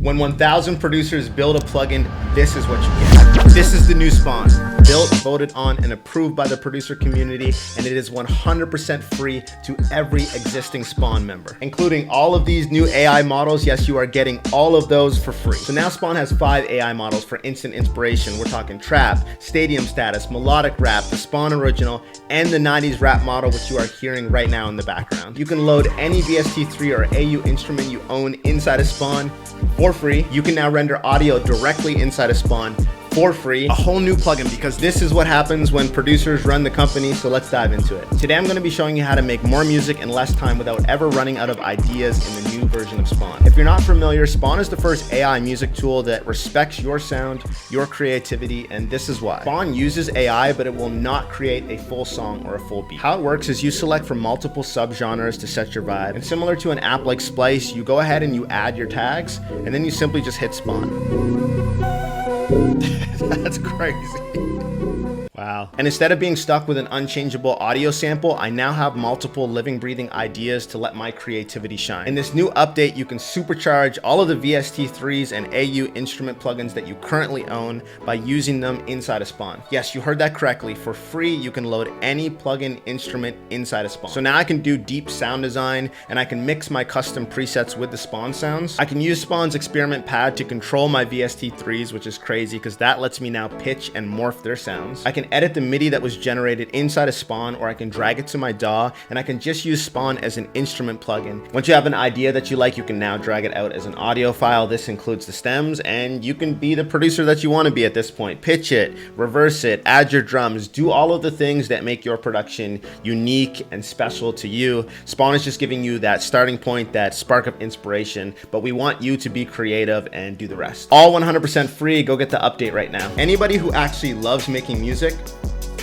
When 1,000 producers build a plugin, this is what you get. This is the new Spawn, built, voted on, and approved by the producer community, and it is 100% free to every existing Spawn member, including all of these new AI models. Yes, you are getting all of those for free. So now Spawn has 5 AI models for instant inspiration. We're talking trap, stadium status, melodic rap, the Spawn original, and the 90s rap model, which you are hearing right now in the background. You can load any VST3 or AU instrument you own inside of Spawn for free. You can now render audio directly inside of Spawn for free. A whole new plugin, because this is what happens when producers run the company. So let's dive into it. Today I'm going to be showing you how to make more music in less time without ever running out of ideas in the new version of Spawn. If you're not familiar, Spawn is the first AI music tool that respects your sound, your creativity, and this is why. Spawn uses AI, but it will not create a full song or a full beat. How it works is you select from multiple subgenres to set your vibe, and similar to an app like Splice, you go ahead and you add your tags, and then you simply just hit Spawn. That's crazy. Wow. And instead of being stuck with an unchangeable audio sample, I now have multiple living, breathing ideas to let my creativity shine. In this new update, you can supercharge all of the VST3s and AU instrument plugins that you currently own by using them inside of Spawn. Yes, you heard that correctly. For free, you can load any plugin instrument inside of Spawn. So now I can do deep sound design, and I can mix my custom presets with the Spawn sounds. I can use Spawn's experiment pad to control my VST3s, which is crazy because that lets me now pitch and morph their sounds. I can edit the MIDI that was generated inside of Spawn, or I can drag it to my DAW, and I can just use Spawn as an instrument plugin. Once you have an idea that you like, you can now drag it out as an audio file. This includes the stems, and you can be the producer that you want to be at this point. Pitch it, reverse it, add your drums, do all of the things that make your production unique and special to you. Spawn is just giving you that starting point, that spark of inspiration, but we want you to be creative and do the rest. All 100% free. Go get the update right now. Anybody who actually loves making music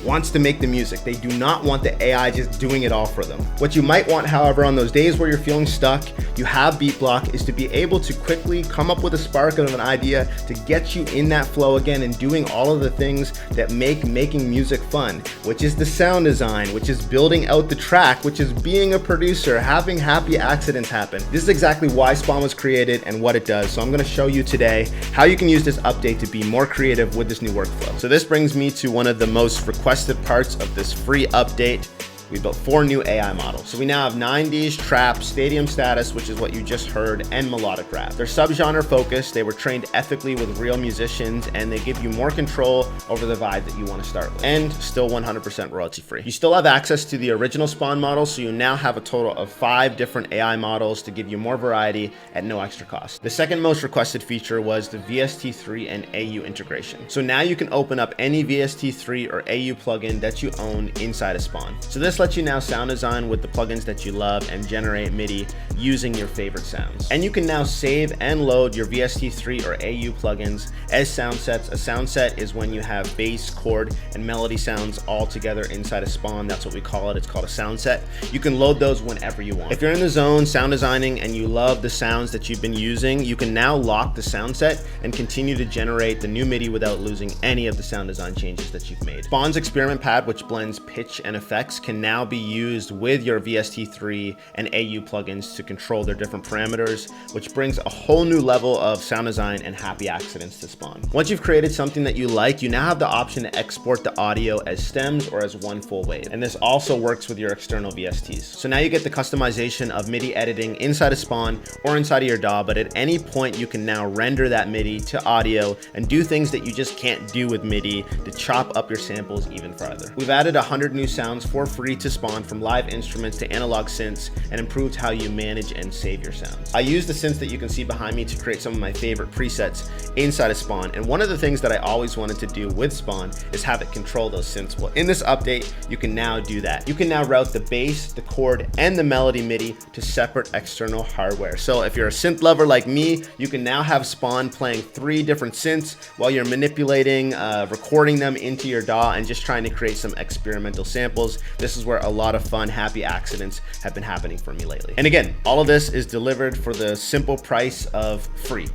wants to make the music. They do not want the AI just doing it all for them. What you might want, however, on those days where you're feeling stuck, you have beat block, is to be able to quickly come up with a spark of an idea to get you in that flow again and doing all of the things that make making music fun, which is the sound design, which is building out the track, which is being a producer, having happy accidents happen. This is exactly why Spawn was created and what it does. So I'm going to show you today how you can use this update to be more creative with this new workflow. So this brings me to one of the most requested parts of this free update. We built 4 new AI models. So we now have 90s, trap, stadium status, which is what you just heard, and melodic rap. They're subgenre focused, they were trained ethically with real musicians, and they give you more control over the vibe that you want to start with. And still 100% royalty free. You still have access to the original Spawn model, so you now have a total of 5 different AI models to give you more variety at no extra cost. The second most requested feature was the VST3 and AU integration. So now you can open up any VST3 or AU plugin that you own inside of Spawn. So this lets you now sound design with the plugins that you love and generate MIDI using your favorite sounds. And you can now save and load your VST3 or AU plugins as Soundsets. A sound set is when you have bass, chord, and melody sounds all together inside of Spawn. That's what we call it. It's called a sound set. You can load those whenever you want. If you're in the zone sound designing and you love the sounds that you've been using, you can now lock the sound set and continue to generate the new MIDI without losing any of the sound design changes that you've made. Spawn's experiment pad, which blends pitch and effects, can now be used with your VST3 and AU plugins to control their different parameters, which brings a whole new level of sound design and happy accidents to Spawn. Once you've created something that you like, you now have the option to export the audio as stems or as one full wave. And this also works with your external VSTs. So now you get the customization of MIDI editing inside of Spawn or inside of your DAW, but at any point you can now render that MIDI to audio and do things that you just can't do with MIDI to chop up your samples even further. We've added 100 new sounds for free to Spawn, from live instruments to analog synths, and improved how you manage and save your sounds. I use the synths that you can see behind me to create some of my favorite presets inside of Spawn, and one of the things that I always wanted to do with Spawn is have it control those synths. Well, in this update, you can now do that. You can now route the bass, the chord, and the melody MIDI to separate external hardware. So if you're a synth lover like me, you can now have Spawn playing 3 different synths while you're manipulating, recording them into your DAW and just trying to create some experimental samples. This is where a lot of fun, happy accidents have been happening for me lately. And again, all of this is delivered for the simple price of free.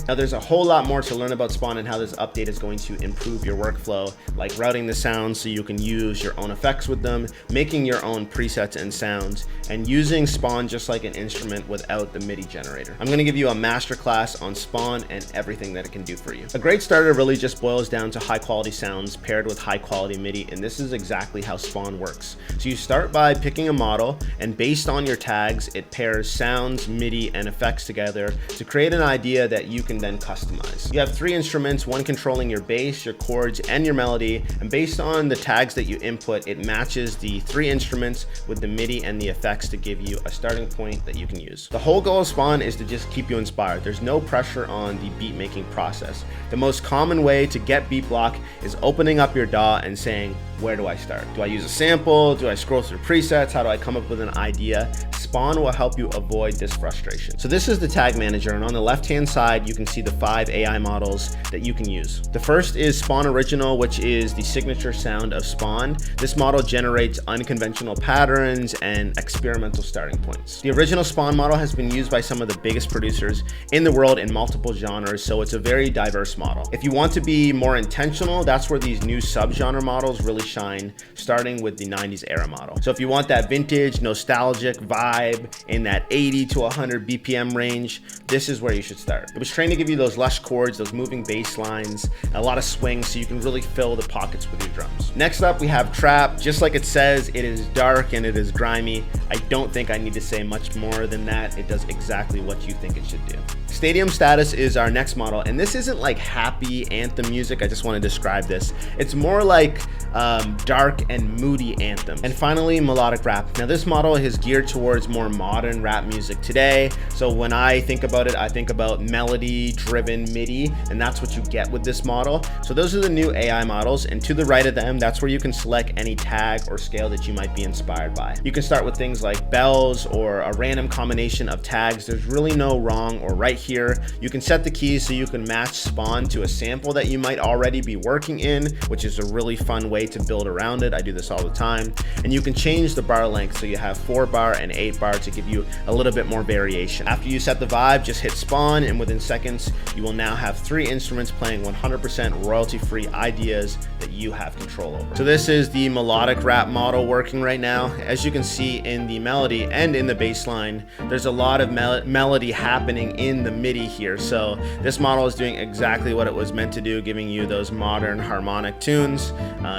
Now there's a whole lot more to learn about Spawn and how this update is going to improve your workflow, like routing the sounds so you can use your own effects with them, making your own presets and sounds, and using Spawn just like an instrument without the MIDI generator. I'm gonna give you a masterclass on Spawn and everything that it can do for you. A great starter really just boils down to high quality sounds paired with high quality MIDI, and this is exactly how Spawn works. So you start by picking a model, and based on your tags, it pairs sounds, MIDI, and effects together to create an idea that you can then customize. You have 3 instruments, one controlling your bass, your chords, and your melody, and based on the tags that you input, it matches the 3 instruments with the MIDI and the effects to give you a starting point that you can use. The whole goal of Spawn is to just keep you inspired. There's no pressure on the beat making process. The most common way to get beat block is opening up your DAW and saying, where do I start? Do I use a sample? Do I scroll through presets? How do I come up with an idea? Spawn will help you avoid this frustration. So this is the tag manager, and on the left-hand side, you can see the 5 AI models that you can use. The first is Spawn Original, which is the signature sound of Spawn. This model generates unconventional patterns and experimental starting points. The original Spawn model has been used by some of the biggest producers in the world in multiple genres, so it's a very diverse model. If you want to be more intentional, that's where these new subgenre models really shine, starting with the 90s era model. So if you want that vintage, nostalgic vibe in that 80 to 100 BPM range, this is where you should start. It was trained to give you those lush chords, those moving bass lines, a lot of swing, so you can really fill the pockets with your drums. Next up, we have Trap. Just like it says, it is dark and it is grimy. I don't think I need to say much more than that. It does exactly what you think it should do. Stadium Status is our next model, and this isn't like happy anthem music. I just want to describe this. It's more like dark and moody anthem. And finally, Melodic Rap. Now this model is geared towards more modern rap music today. So when I think about it, I think about melody driven MIDI, and that's what you get with this model. So those are the new AI models, and to the right of them, that's where you can select any tag or scale that you might be inspired by. You can start with things like bells or a random combination of tags. There's really no wrong or right here. You can set the keys so you can match Spawn to a sample that you might already be working in, which is a really fun way to build around it. I do this all the time. And you can change the bar length, so you have 4 bar and 8 bar to give you a little bit more variation. After you set the vibe, just hit Spawn, and within seconds, you will now have 3 instruments playing 100% royalty-free ideas that you have control over. So this is the melodic rap model working right now. As you can see in the melody and in the bass line, there's a lot of melody happening in the MIDI here. So this model is doing exactly what it was meant to do, giving you those modern harmonic tunes.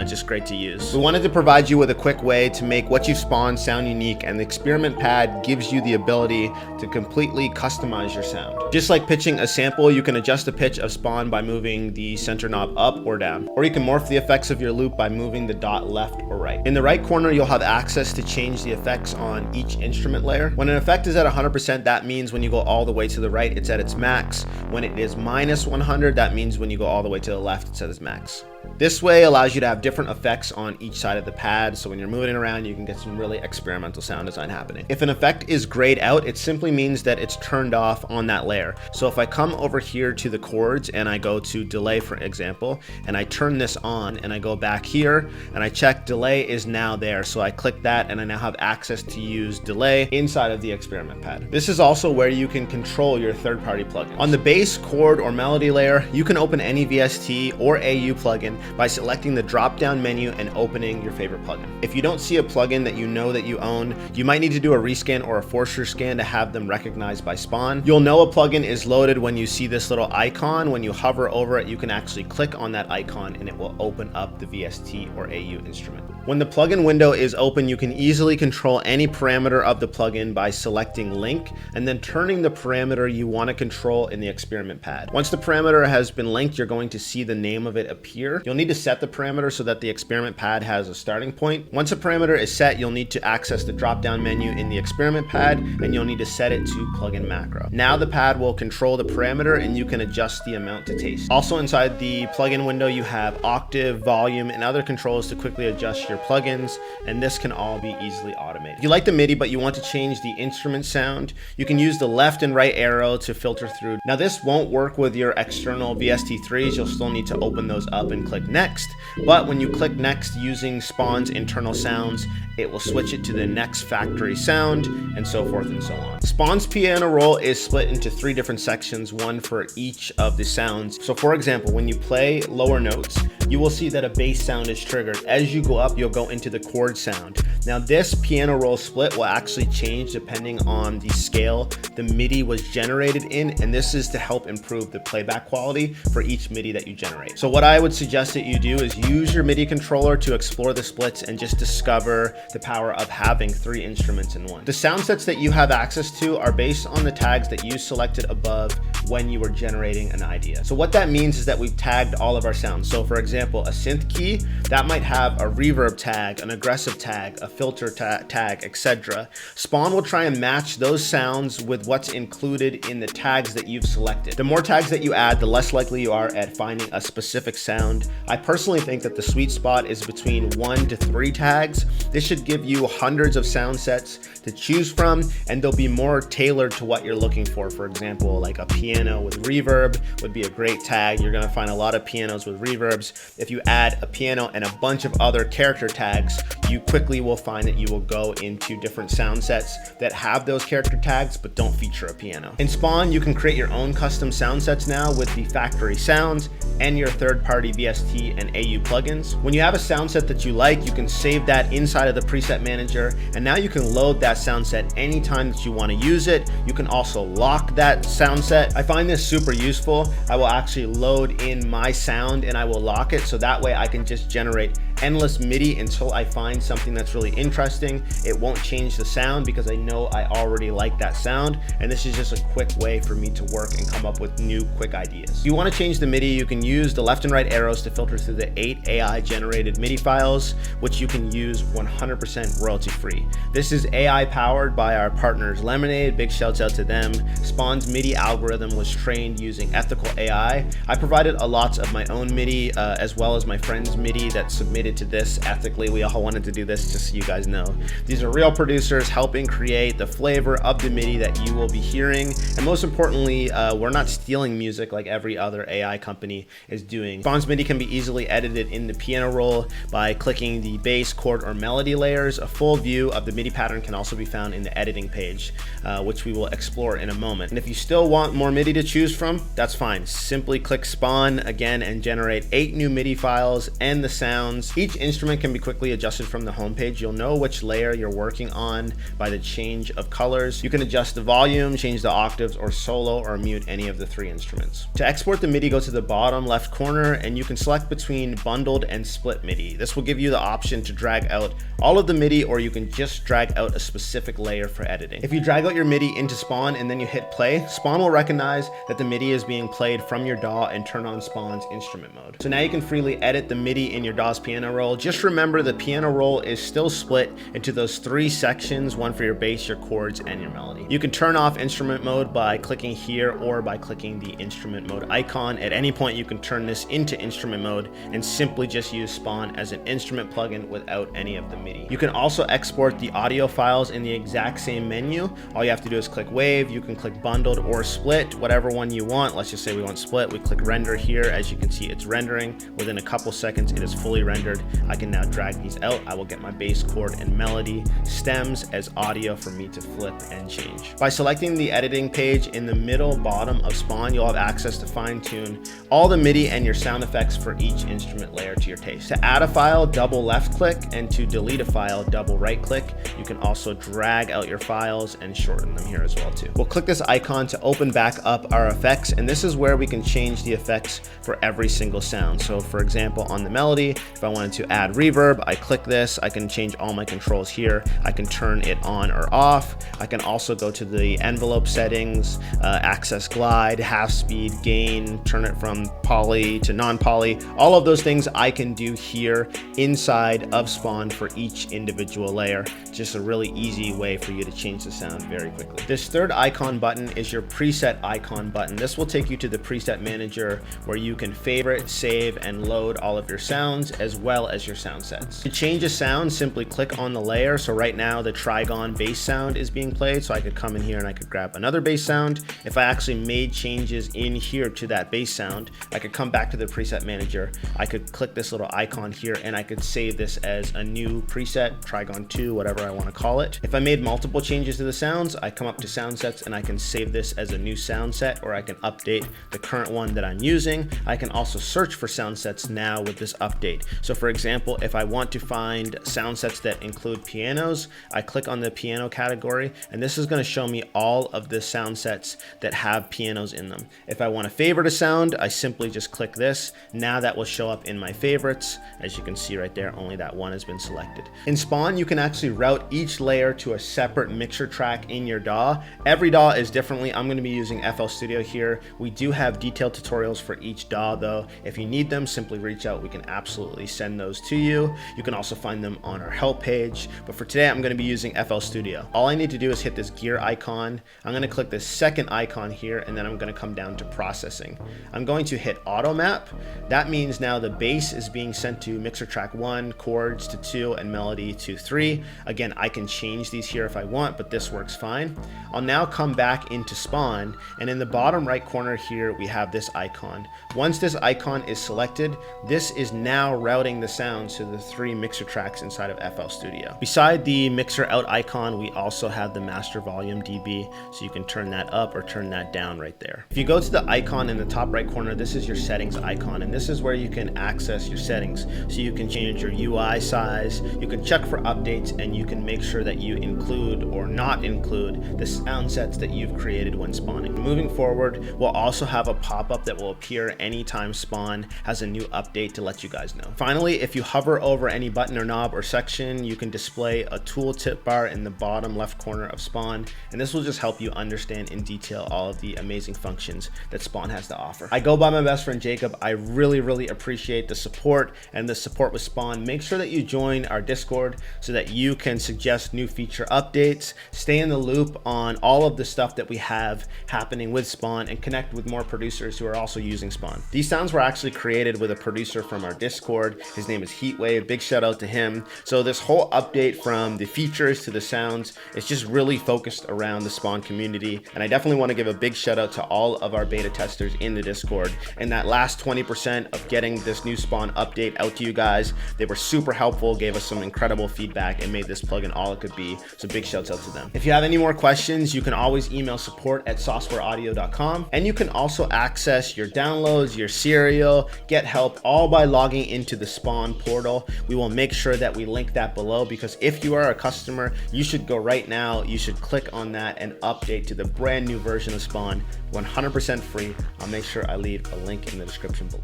Just great to use. We wanted to provide you with a quick way to make what you've spawned sound unique, and the experiment pad gives you the ability to completely customize your sound. Just like pitching a sample, you can adjust the pitch of Spawn by moving the center knob up or down, or you can morph the effects of your loop by moving the dot left or right. In the right corner, you'll have access to change the effects on each instrument layer. When an effect is at 100%, that means when you go all the way to the right, it's at its max. When it is minus 100, that means when you go all the way to the left, it's at its max. This way allows you to have different effects on each side of the pad, so when you're moving it around, you can get some really experimental sound design happening. If an effect is grayed out, it simply means that it's turned off on that layer. So if I come over here to the chords and I go to delay, for example, and I turn this on and I go back here and I check delay is now there. So I click that and I now have access to use delay inside of the experiment pad. This is also where you can control your third-party plugins. On the bass, chord, or melody layer, you can open any VST or AU plugin by selecting the drop-down menu and opening your favorite plugin. If you don't see a plugin that you know that you own, you might need to do a rescan or a force scan to have them recognized by Spawn. You'll know a plugin is loaded when you see this little icon. When you hover over it, you can actually click on that icon and it will open up the VST or AU instrument. When the plugin window is open, you can easily control any parameter of the plugin by selecting link and then turning the parameter you want to control in the experiment pad. Once the parameter has been linked, you're going to see the name of it appear. You'll need to set the parameter so that the experiment pad has a starting point. Once a parameter is set, you'll need to access the drop-down menu in the experiment pad, and you'll need to set it to plugin macro. Now the pad will control the parameter and you can adjust the amount to taste. Also inside the plugin window, you have octave, volume, and other controls to quickly adjust your plugins, and this can all be easily automated. If you like the MIDI but you want to change the instrument sound, you can use the left and right arrow to filter through. Now this won't work with your external VST3s. You'll still need to open those up and click next. But when you click next using Spawn's internal sounds, it will switch it to the next factory sound, and so forth and so on. Spawn's piano roll is split into 3 different sections, one for each of the sounds. So for example, when you play lower notes, you will see that a bass sound is triggered. As you go up, you'll go into the chord sound. Now this piano roll split will actually change depending on the scale the MIDI was generated in, and this is to help improve the playback quality for each MIDI that you generate. So what I would suggest that you do is use your MIDI controller to explore the splits and just discover the power of having 3 instruments in one. The sound sets that you have access to are based on the tags that you selected above when you were generating an idea. So what that means is that we've tagged all of our sounds. So for example, a synth key, that might have a reverb tag, an aggressive tag, a filter tag, etc. Spawn will try and match those sounds with what's included in the tags that you've selected. The more tags that you add, the less likely you are at finding a specific sound. I personally think that the sweet spot is between 1 to 3 tags. This should give you hundreds of sound sets to choose from, and they'll be more tailored to what you're looking for. For example, like a piano with reverb would be a great tag. You're gonna find a lot of pianos with reverbs. If you add a piano and a bunch of other character tags, you quickly will find that you will go into different sound sets that have those character tags but don't feature a piano. In Spawn, you can create your own custom sound sets now with the factory sounds and your third-party VST and AU plugins. When you have a sound set that you like, you can save that inside of the preset manager, and now you can load that sound set anytime that you want to use it. You can also lock that sound set. I find this super useful. I will actually load in my sound and I will lock it, so that way I can just generate endless MIDI until I find something that's really interesting. It won't change the sound because I know I already like that sound, and this is just a quick way for me to work and come up with new quick ideas. If you want to change the MIDI, you can use the left and right arrows to filter through the 8 AI generated MIDI files, which you can use 100% royalty free. This is AI powered by our partners Lemonade, big shouts out to them. Spawn's MIDI algorithm was trained using ethical AI. I provided a lot of my own MIDI as well as my friend's MIDI that submitted to this ethically. We all wanted to do this, just so you guys know. These are real producers helping create the flavor of the MIDI that you will be hearing, and most importantly, we're not stealing music like every other AI company is doing. Spawn's MIDI can be easily edited in the piano roll by clicking the bass, chord, or melody layers. A full view of the MIDI pattern can also be found in the editing page, which we will explore in a moment. And if you still want more MIDI to choose from, that's fine. Simply click Spawn again and generate 8 new MIDI files and the sounds. Each instrument can be quickly adjusted from the homepage. You'll know which layer you're working on by the change of colors. You can adjust the volume, change the octaves, or solo or mute any of the 3 instruments. To export the MIDI, go to the bottom left corner and you can select between bundled and split MIDI. This will give you the option to drag out all of the MIDI, or you can just drag out a specific layer for editing. If you drag out your MIDI into Spawn and then you hit play, Spawn will recognize that the MIDI is being played from your DAW and turn on Spawn's instrument mode. So now you can freely edit the MIDI in your DAW's piano roll. Just remember, the piano roll is still split into those 3 sections, one for your bass, your chords, and your melody. You can turn off instrument mode by clicking here or by clicking the instrument mode icon. At any point you can turn this into instrument mode and simply just use Spawn as an instrument plugin without any of the MIDI. You can also export the audio files in the exact same menu. All you have to do is click wave. You can click bundled or split, whatever one you want. Let's just say we want split. We click render here. As you can see, it's rendering. Within a couple seconds it is fully rendered. I can now drag these out. I will get my bass, chord, and melody stems as audio for me to flip and change. By selecting the editing page in the middle bottom of Spawn, you'll have access to fine tune all the MIDI and your sound effects for each instrument layer to your taste. To add a file, double left click, and to delete a file, double right click. You can also drag out your files and shorten them here as well too. We'll click this icon to open back up our effects, and this is where we can change the effects for every single sound. So for example, on the melody, if I wanted to add reverb, I click this. I can change all my controls here. I can turn it on or off. I can also go to the envelope settings, access glide, half speed, gain, turn it from poly to non-poly. All of those things I can do here inside of Spawn for each individual layer. Just a really easy way for you to change the sound very quickly. This third icon button is your preset icon button. This will take you to the preset manager where you can favorite, save, and load all of your sounds, as well file as your sound sets. To change a sound, simply click on the layer. So right now the trigon bass sound is being played. So I could come in here and I could grab another bass sound. If I actually made changes in here to that bass sound, I could come back to the preset manager. I could click this little icon here and I could save this as a new preset, trigon 2, whatever I want to call it. If I made multiple changes to the sounds, I come up to sound sets and I can save this as a new sound set, or I can update the current one that I'm using. I can also search for sound sets now with this update. So for example, if I want to find sound sets that include pianos, I click on the piano category and this is going to show me all of the sound sets that have pianos in them. If I want to favorite a sound, I simply just click this. Now that will show up in my favorites. As you can see right there, only that one has been selected. In Spawn, you can actually route each layer to a separate mixer track in your DAW. Every DAW is differently. I'm going to be using FL Studio here. We do have detailed tutorials for each DAW though. If you need them, simply reach out. We can absolutely send those to you. You can also find them on our help page. But for today, I'm going to be using FL Studio. All I need to do is hit this gear icon. I'm going to click this second icon here, and then I'm going to come down to processing. I'm going to hit auto map. That means now the bass is being sent to mixer track 1, chords to 2, and melody to 3. Again, I can change these here if I want, but this works fine. I'll now come back into Spawn, and in the bottom right corner here, we have this icon. Once this icon is selected, this is now routing the sounds to the 3 mixer tracks inside of FL Studio. Beside the mixer out icon, we also have the master volume dB, so you can turn that up or turn that down right there. If you go to the icon in the top right corner, this is your settings icon, and this is where you can access your settings. So you can change your UI size, you can check for updates, and you can make sure that you include or not include the sound sets that you've created when spawning. Moving forward, we'll also have a pop-up that will appear anytime Spawn has a new update to let you guys know. Finally, if you hover over any button or knob or section, you can display a tooltip bar in the bottom left corner of Spawn, and this will just help you understand in detail all of the amazing functions that Spawn has to offer. I go by my best friend Jacob. I really appreciate the support and the support with Spawn. Make sure that you join our Discord so that you can suggest new feature updates, stay in the loop on all of the stuff that we have happening with Spawn, and connect with more producers who are also using Spawn. These sounds were actually created with a producer from our Discord. His name is Heatwave. Big shout out to him. So this whole update, from the features to the sounds, it's just really focused around the Spawn community. And I definitely want to give a big shout out to all of our beta testers in the Discord. And that last 20% of getting this new Spawn update out to you guys, they were super helpful, gave us some incredible feedback, and made this plugin all it could be. So big shouts out to them. If you have any more questions, you can always email support@saucewareaudio.com. And you can also access your downloads, your serial, get help, all by logging into the Spawn portal. We will make sure that we link that below, because if you are a customer, you should go right now. You should click on that and update to the brand new version of Spawn, 100% free. I'll make sure I leave a link in the description below.